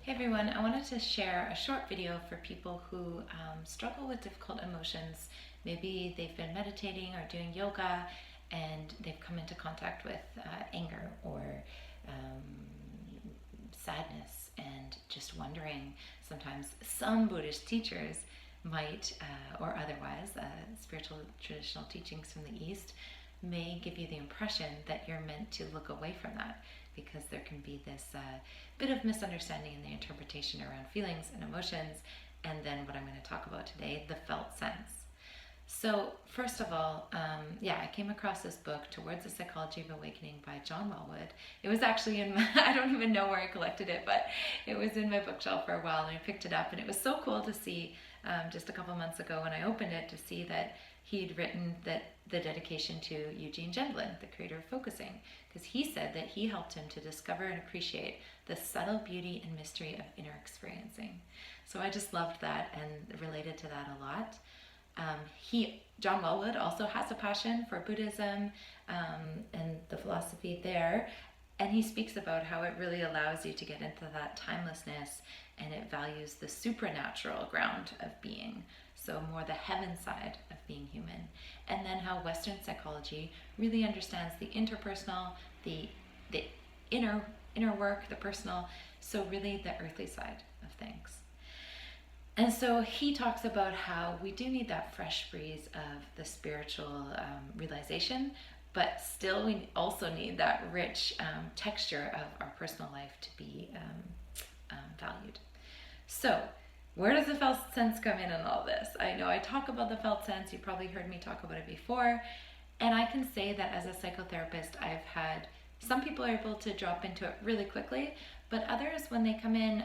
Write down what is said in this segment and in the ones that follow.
Hey everyone, I wanted to share a short video for people who struggle with difficult emotions. Maybe they've been meditating or doing yoga and they've come into contact with anger or sadness and just wondering. Sometimes some Buddhist teachers might, or otherwise, spiritual traditional teachings from the East may give you the impression that you're meant to look away from that, because there can be this bit of misunderstanding in the interpretation around feelings and emotions, and then what I'm going to talk about today, the felt sense. So first of all, I came across this book, Towards the Psychology of Awakening by John Welwood. It was actually in my, I don't even know where I collected it, but it was in my bookshelf for a while, and I picked it up, and it was so cool to see just a couple months ago when I opened it, to see that he'd written that the dedication to Eugene Gendlin, the creator of focusing, because he said that he helped him to discover and appreciate the subtle beauty and mystery of inner experiencing. So I just loved that and related to that a lot. John Welwood also has a passion for Buddhism and the philosophy there, and he speaks about how it really allows you to get into that timelessness, and it values the supernatural ground of being, so more the heaven side of being human. And then how Western psychology really understands the interpersonal, the inner work, the personal, so really the earthly side of things. And so he talks about how we do need that fresh breeze of the spiritual realization, but still we also need that rich texture of our personal life to be valued. So where does the felt sense come in all this? I know I talk about the felt sense, you probably heard me talk about it before, and I can say that as a psychotherapist, I've had some people are able to drop into it really quickly, but others, when they come in,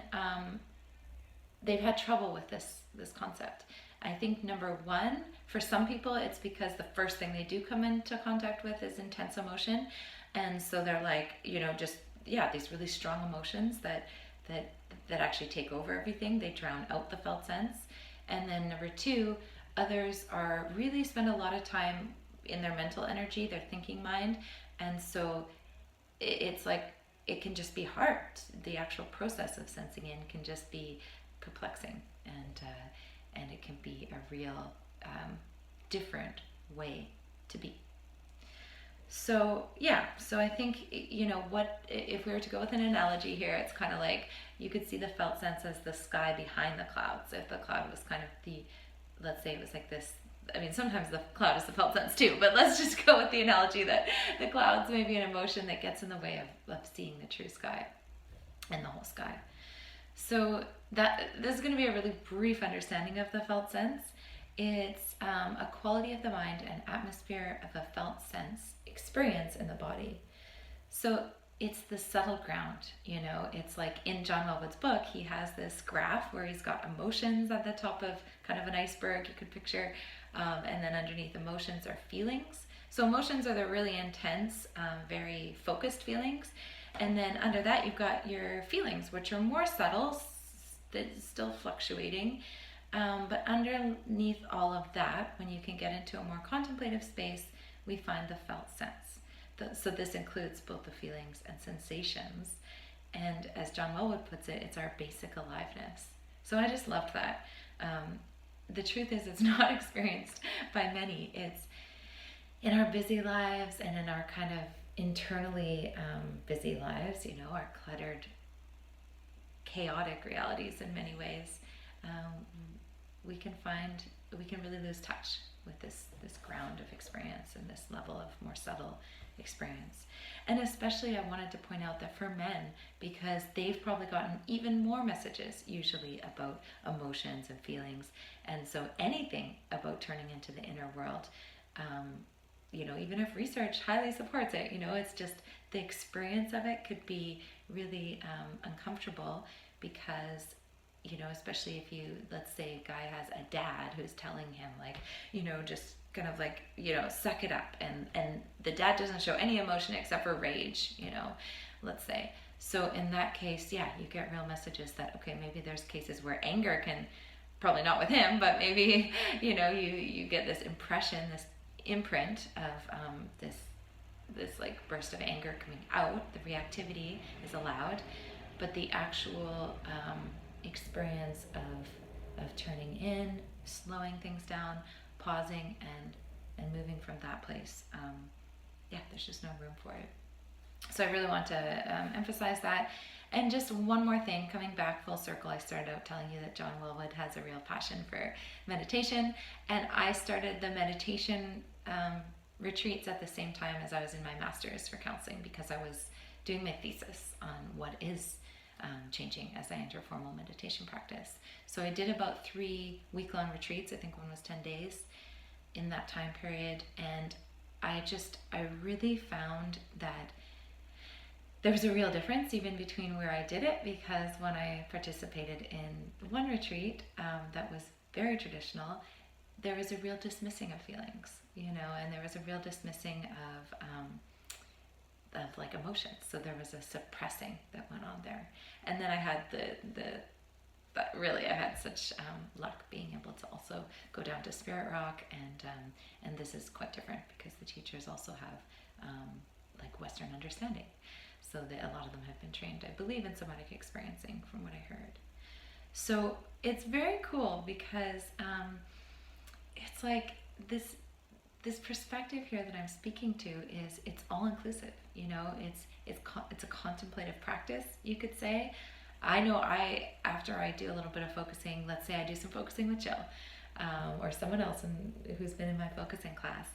they've had trouble with this concept. I think number one, for some people, it's because the first thing they do come into contact with is intense emotion. And so they're like, these really strong emotions that actually take over everything. They drown out the felt sense. And then number two, others are really spend a lot of time in their mental energy, their thinking mind. And so it's like, it can just be hard. The actual process of sensing in can just be perplexing, and it can be a real different way to be. So I think, what if we were to go with an analogy here, it's kind of like you could see the felt sense as the sky behind the clouds. If the cloud was kind of let's say it was like this, I mean, sometimes the cloud is the felt sense too, but let's just go with the analogy that the clouds may be an emotion that gets in the way of seeing the true sky and the whole sky. So this is going to be a really brief understanding of the felt sense. It's a quality of the mind and atmosphere of a felt sense experience in the body. So it's the subtle ground, it's like in John Welwood's book, he has this graph where he's got emotions at the top of kind of an iceberg, you could picture, and then underneath emotions are feelings. So emotions are the really intense, very focused feelings. And then under that, you've got your feelings, which are more subtle, still fluctuating. But underneath all of that, when you can get into a more contemplative space, we find the felt sense. So this includes both the feelings and sensations. And as John Welwood puts it, it's our basic aliveness. So I just loved that. The truth is, it's not experienced by many. It's in our busy lives and in our kind of internally busy lives, our cluttered, chaotic realities in many ways, we can really lose touch with this ground of experience and this level of more subtle experience. And especially I wanted to point out that for men, because they've probably gotten even more messages usually about emotions and feelings, and so anything about turning into the inner world, even if research highly supports it, it's just the experience of it could be really uncomfortable, because, especially if let's say a guy has a dad who's telling him just kind of suck it up, and the dad doesn't show any emotion except for rage, let's say. So in that case, you get real messages that, okay, maybe there's cases where anger can, probably not with him, but maybe, you get this impression, this imprint of this like burst of anger coming out. The reactivity is allowed, but the actual experience of turning in, slowing things down, pausing, and moving from that place, yeah, there's just no room for it. So I really want to emphasize that. And just one more thing, coming back full circle, I started out telling you that John Welwood has a real passion for meditation, and I started the meditation retreats at the same time as I was in my master's for counseling, because I was doing my thesis on what is changing as I enter formal meditation practice. So I did about 3 week-long retreats. I think one was 10 days in that time period, and I really found that there was a real difference even between where I did it, because when I participated in one retreat that was very traditional, there was a real dismissing of feelings, and there was a real dismissing of like emotions. So there was a suppressing that went on there. And then I had I had such luck being able to also go down to Spirit Rock, and this is quite different because the teachers also have like Western understanding. So that a lot of them have been trained, I believe, in somatic experiencing, from what I heard. So it's very cool because it's like this perspective here that I'm speaking to is, it's all inclusive. It's a contemplative practice, you could say. I know after I do a little bit of focusing, let's say I do some focusing with Jill or someone else who's been in my focusing class.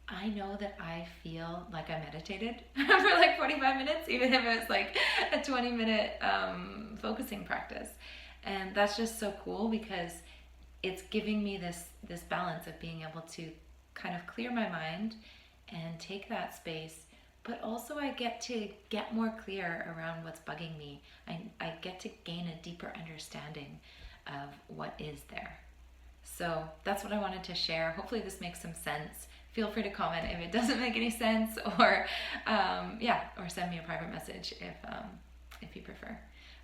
I know that I feel like I meditated for like 45 minutes, even if it was like a 20-minute focusing practice. And that's just so cool, because it's giving me this balance of being able to kind of clear my mind and take that space, but also I get to get more clear around what's bugging me. I get to gain a deeper understanding of what is there. So that's what I wanted to share. Hopefully this makes some sense. Feel free to comment if it doesn't make any sense, or or send me a private message if you prefer.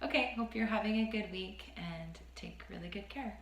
Okay, hope you're having a good week, and take really good care.